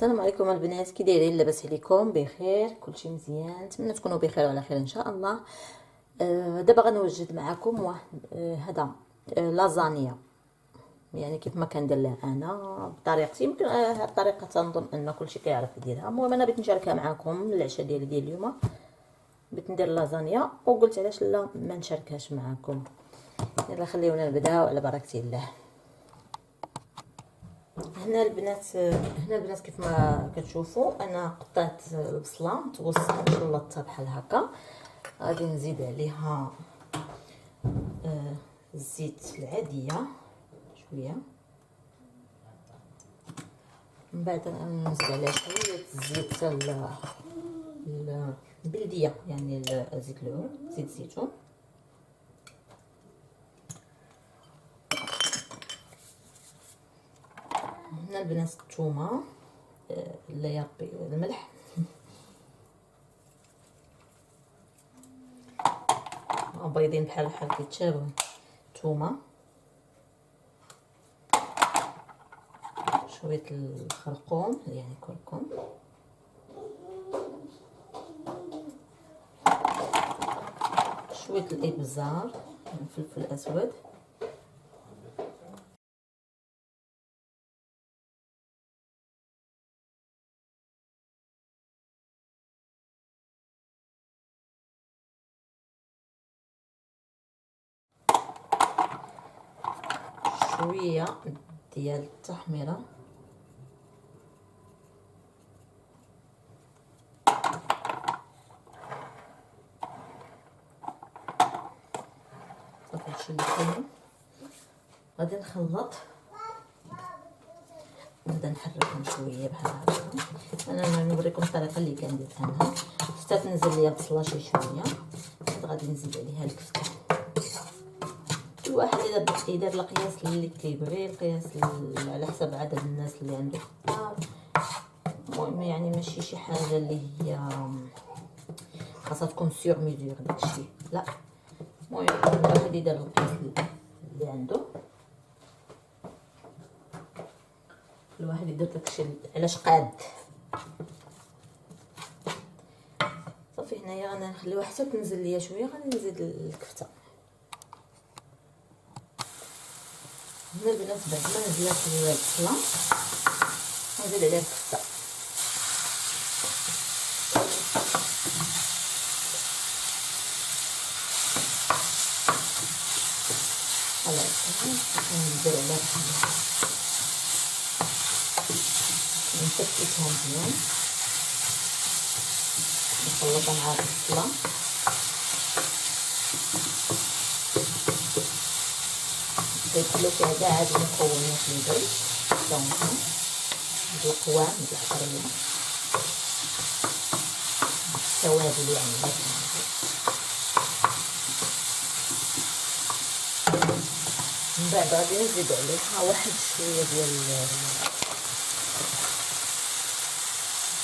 السلام عليكم البنات، كي دايرين؟ لاباس عليكم؟ بخير؟ كلشي مزيان؟ نتمنى تكونوا بخير وعلى خير ان شاء الله. دابا غنوجد معكم واحد هذا لازانيا، يعني كيف ما كندير لها انا بطريقتي. يمكن هاد الطريقه تنظن ان كلشي كيعرف يديرها. المهم انا بغيت نشاركها معكم العشاء ديالي ديال اليوم. بغيت ندير لازانيا وقلت علاش لا ما نشاركهاش معكم. يلا خليونا نبداو على بركه الله. هنا البنات كيف ما كتشوفوا انا قطعت البصله متوسطه شلطتها بحال هكا. غادي نزيد عليها الزيت العاديه شويه، من بعد نزيد عليها شويه الزيت البلديه، يعني زيت العود، زيت الزيتون. هنا البنات الثومه، لا يا ربي الملح، بيضين بحال كيتشابهوا. ثومه، شويه الخرقوم يعني كركم، شويه الابزار الفلفل الاسود، شويه ديال التحميره، صافي هادشي اللي كاين. غادي نخلط، نبدا نحركهم شويه بحال هكا. انا نوريكم الطريقه اللي كندير انا. حتى تنزل ليا البصله شي شويه، غادي نزيد عليها الكفته. كل واحد يدير القياس اللي كيبغي، القياس على حسب عدد الناس اللي عنده في الدار. المهم يعني ماشي شي حاجه اللي هي خاصها تكون سيغ ميزور داكشي، لا. المهم كل واحد يدير القياس اللي عنده، كل واحد يدير داكشي علاش قاد. صافي هنايا انا نخليوها حتى تنزل ليا شويه، غادي نزيد الكفته. هنا البنات بعد ما نزلات البصله نزيد عليها الكفته. خلاص ندير عليها نفتتها مزيان، نخلطها مع البصله. كيدخلو فيها كاع هاد المكونات اللي درت، الثوم، القوام ديال القريه، التوابل يعني. من بعد غادي نزيد عليها واحد شويه ديال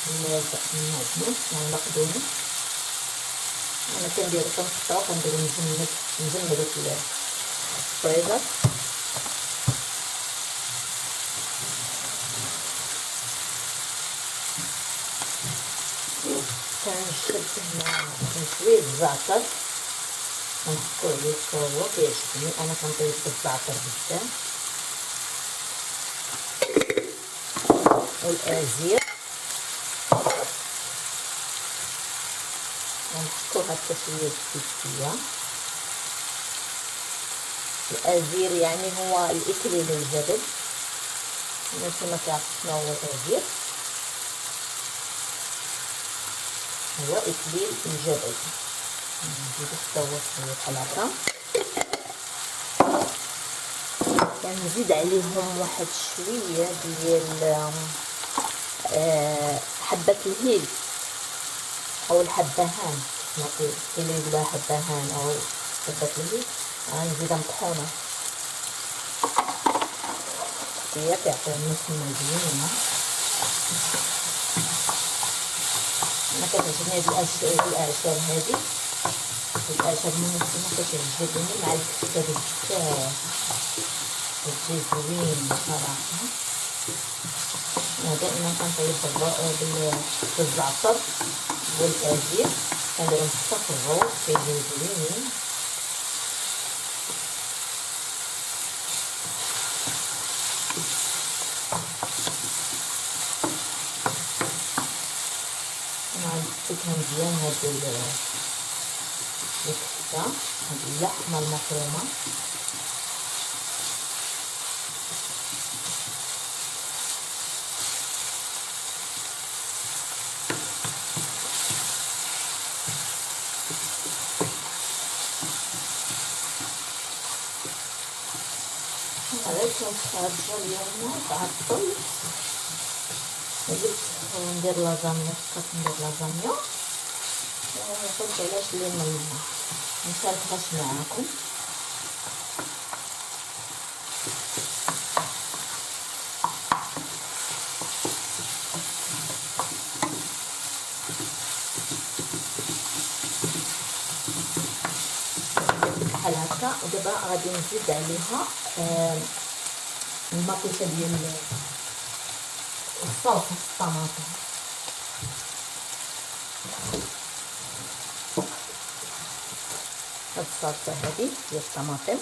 المعدنوس يعني المقدونس. انا كندير كنقطعو كندير مجمدو في الفريزر. كنشد هنا شويه الزعتر ونحطو عليه هو كيعجبني انا، كنطيب بالزعتر بزاف والازير، ونحطو هكا شويه الزيتيه. الازير يعني هو الاكليل الجبل، الناس ما كيعرفوش شنو هو الازير، هو اكليل الجبل. نزيدو حتى هو شويه بحال هكا. كنزيد عليهم واحد شويه ديال حبه الهيل او الحبهان، كاين اللي يقولها حبهان او حبه الهيل. غنزيدها مطحونه، هي كيعطيها نسمه زوينه. انا كتعجبني هاد الاعشاب هادي، الاعشاب المسمى كتعجبني مع الكفته بزاف، كتجي زوين صراحه. انا دائما كنطيب بالزعتر والازير، كنديرهم حتى في الروز كيجيو زوينين. نعجبها مزيان هاد الكفته، هاد اللحمه المفرومه. هذا خارجه اليوم تعطل، قلت ندير لازانيا، فكرت ندير لازانيا قلت علاش اليوم نشاركهاش معاكم. بحال هكا. ودابا غادي نزيد عليها الماكوشه ديال الصلصه الطماطم. هاد الصلصه هادي ديال الطماطم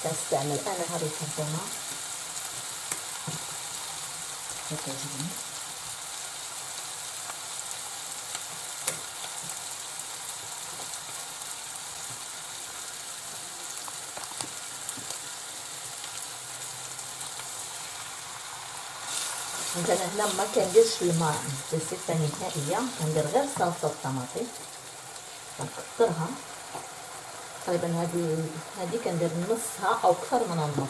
كنستعمل انا هاد الكرتونه كتعجبني. مثلا هنا ما كنديرش الماء بصفه نهائيه، كندير غير صلصه الطماطم كنكثرها تقريبا. هذه كندير نصها او اكثر من النص.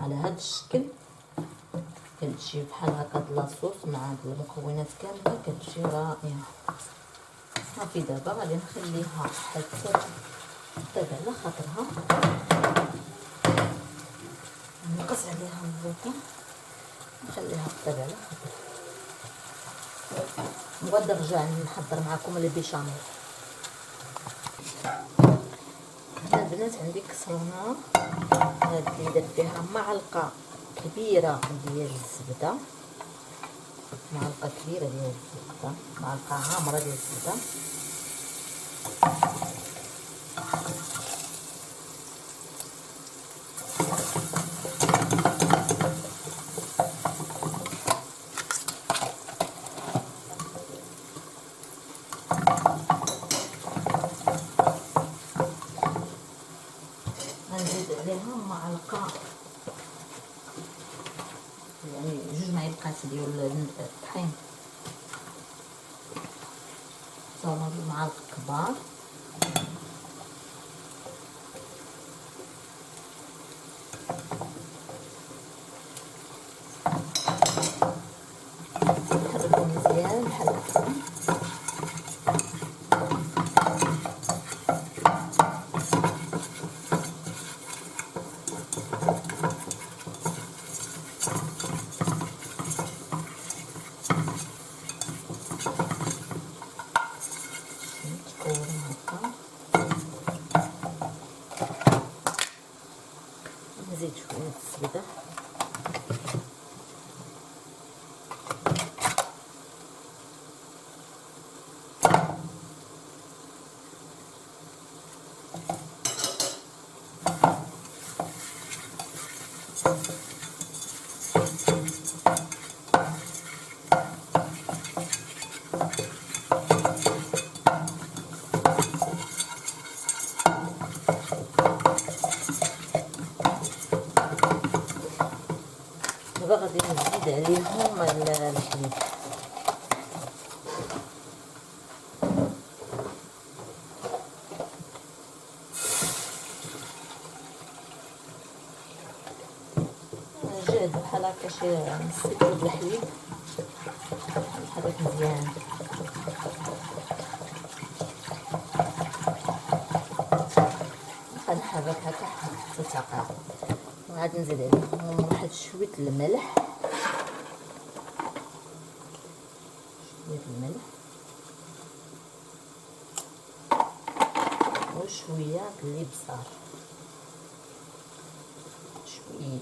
على هذا الشكل كتجي بحال هكا د لاصوص مع هاد المكونات كامله، كتجي رائعه. صافي دابا غادي نخليها حتى تطيب على خاطرها، نقص عليها الزيت نخليها تطيب على خاطرها. وغادي نرجع نحضر معكم البيشاميل. هنا البنات عندي كسرونه هادي درت فيها معلقه كبيره ديال الزبده، معلقه كبيره ديال الزبده، معلقه عامره ديال الزبده. غنزيد عليها معلقه يعني 2 معالق ديال الطحين، هما معالق كبار. نحركو مزيان بحال هكا. نزيد شويه الزبده، دابا غادي نزيد عليهم الحليب. جاهز بحال هكا شي نص كوب الحليب، نحرك مزيان. غنحرك هكا حتى تعقد. وعاد نزيد عليهم واحد شويه الملح، وشويه الابزار، شويه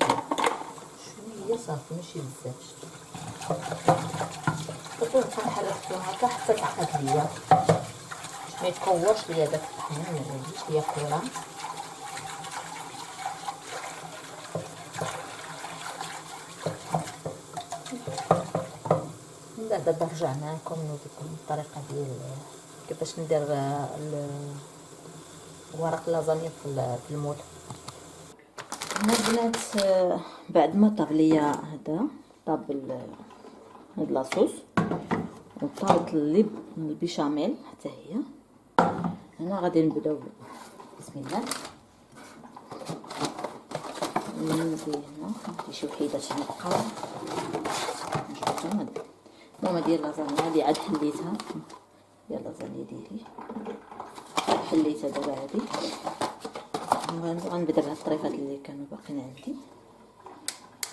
صافي ماشي بزاف. كنت كنحرك فيهم هكا حتى تعقد ليا، ما يتكورش ليا داك الطحين، ما يجيش ليا كوره. دابا رجعنا لكم نوريكم الطريقه ديال كيفاش ندير ورق لازانيا في المول. هنا البنات بعد ما طاب ليا هذا، طاب هاد لاصوص وطابت البيشاميل حتى هي. هنا غادي نبداو بسم الله. نزيد هنا شي وحيدات نبقاو نجبدهم. المهم ديال لازانيا هادي عاد حليتها، ديال لازانيا ديالي حليتها دابا. هادي غنبدا بهاد الطريفات اللي كانوا باقيين عندي.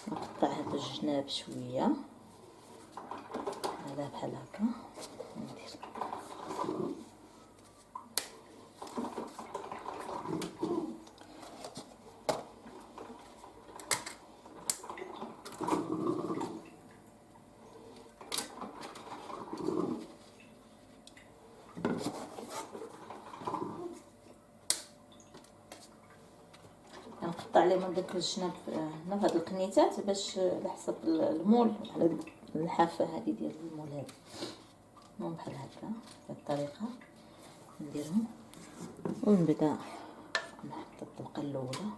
نقطع هاد الجناب شويه على بحال هكا، ندير نقطع عليهم داك الجناب هنا في هاد القنيتات باش على حسب المول، على الحافه هذه ديال المول هذه. المهم بحال هكا بهاد الطريقه نديرهم ونبدا نحط الطبقه الاولى.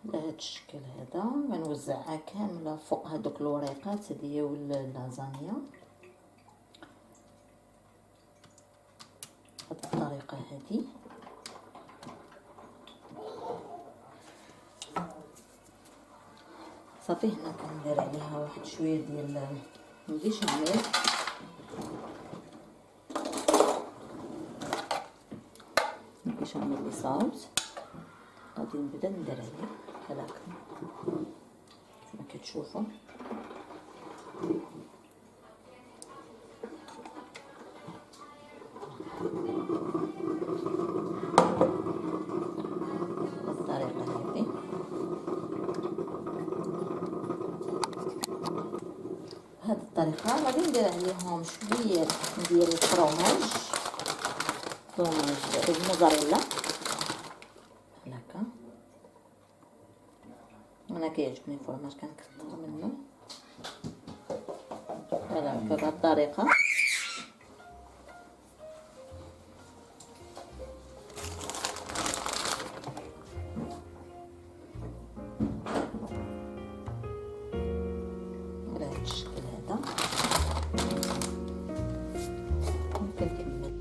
بهذا الشكل هذا غنوزعها كامله فوق هذوك الوريقات ديال اللازانيا بهذه الطريقه هذه. صافي هنا كندير عليها واحد شويه ديال البيشاميل، البيشاميل اللي صاوت غادي نبدا ندير عليه بحال هكا كما كتشوفوا. بالطريقه هذه بهذه الطريقه غادي ندير عليهم شويه ديال الفرماج الموزاريلا بحال هكا. انا كيعجبني الفرماج كنكثر منه بحال هكا بهذه الطريقه. بهذا الشكل هذا ممكن نكمل.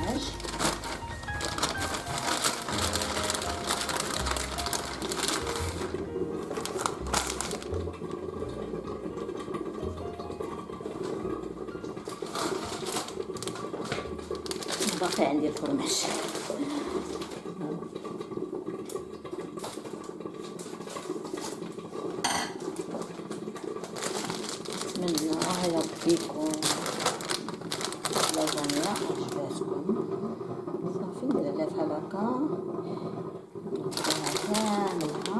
الفرماج. باقي عندي الفرماج. نتمنى يعجبكم لازانيا، عجباتكم. صافي ندير عليها بحال هكا، نغطيها كاملة.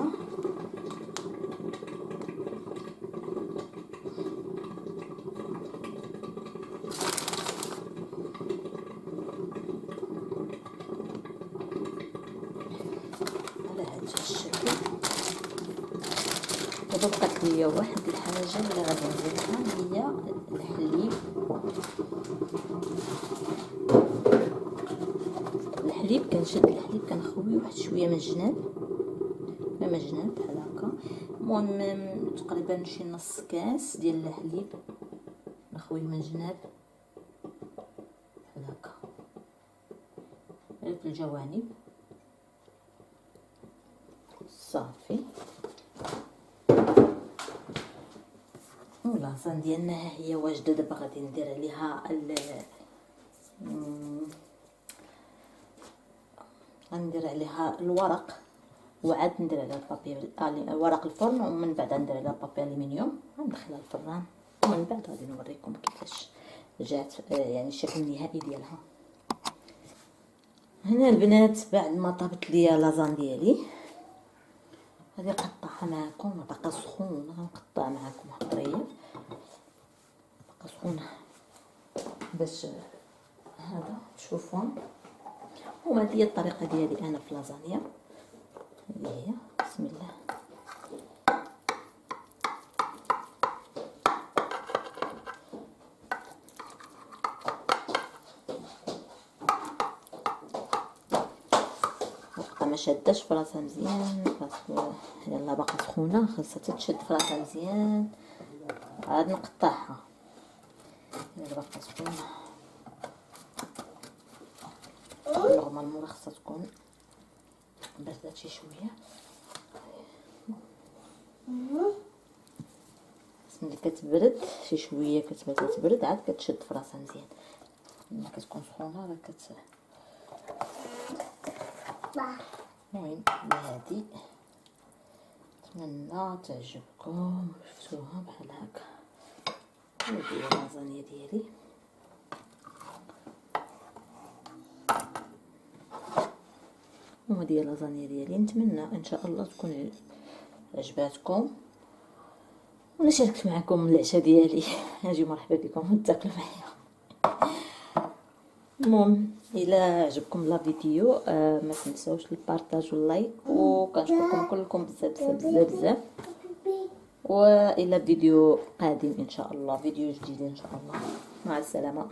على هذا الشكل. دابا بقات ليا واحد الحاجه اللي غادي نزيدها، هي الحليب. كنشد الحليب كنخوي واحد شويه من الجناب، من الجناب بحال هكا. المهم تقريبا شي نص كاس ديال الحليب نخويه من الجناب بحال هكا، غير في الجوانب. صافي اللازان ديالنا ها هي واجده. دابا غادي ندير عليها غندير عليها الورق، وعاد ندير عليها البابي ورق الفرن، ومن بعد ندير عليها بابي الومنيوم، غندخلها الفران، ومن بعد غادي نوريكم كيفاش جات يعني الشكل النهائي ديالها. هنا البنات بعد ما طابت ليا لازان ديالي غادي نقطعها معكم. باقا سخونه، غنقطع معكم الطريف، باقا سخونه باش هذا تشوفوا. وهذه هي الطريقه ديالي انا في لازانيا. هذه هي، بسم الله. ما شاداش فراسها مزيان، باسكو يلا باقا سخونه، خاصها تتشد فراسها مزيان. عاد نقطعها يلا باقا سخونه. نورمالمون خاصها تكون بردات شي شويه. ملي كتبرد شي شويه كتبدا تبرد، عاد كتشد فراسها مزيان. ملي كتكون سخونه راه المهم هادي نتمنى تعجبكم. شفتوها بحال هكا. هادي هي اللازانيا ديالي. وهادي هي اللازانيا ديالي. نتمنى ان شاء الله تكون عجباتكم، وانا شاركت معكم العشاء ديالي. اجيو مرحبا بكم وتاكلوا معايا. المهم الى عجبكم لا فيديو ما تنساوش البارطاج واللايك، وكنشكركم كلكم بزاف بزاف بزاف بزاف. والى فيديو قادم ان شاء الله، فيديو جديد ان شاء الله. مع السلامه.